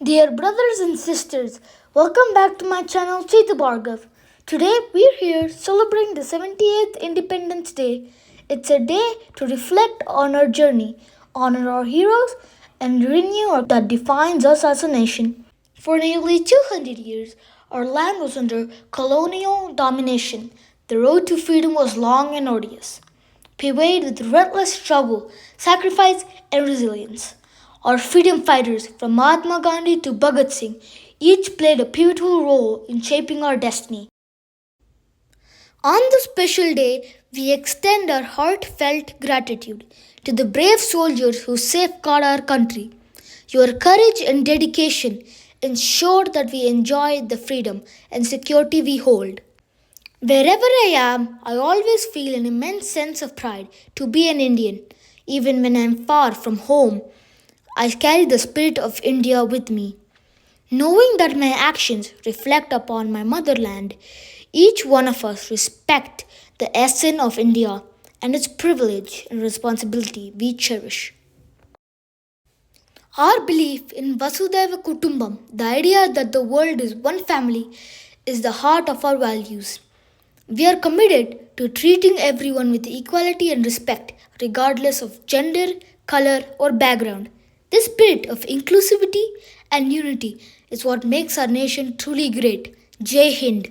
Dear brothers and sisters, welcome back to my channel ChaituBhargav. Today we're here celebrating the 78th Independence Day. It's a day to reflect on our journey, honor our heroes, and renew that defines us as a nation. For nearly 200 years, our land was under colonial domination. The road to freedom was long and arduous, paved with relentless struggle, sacrifice, and resilience. Our freedom fighters, from Mahatma Gandhi to Bhagat Singh, each played a pivotal role in shaping our destiny. On this special day, we extend our heartfelt gratitude to the brave soldiers who safeguard our country. Your courage and dedication ensure that we enjoy the freedom and security we hold. Wherever I am, I always feel an immense sense of pride to be an Indian. Even when I am far from home, I carry the spirit of India with me. Knowing that my actions reflect upon my motherland, each one of us respect the essence of India and its privilege and responsibility we cherish. Our belief in Vasudhaiva Kutumbam, the idea that the world is one family, is the heart of our values. We are committed to treating everyone with equality and respect, regardless of gender, color, or background. This spirit of inclusivity and unity is what makes our nation truly great. Jai Hind.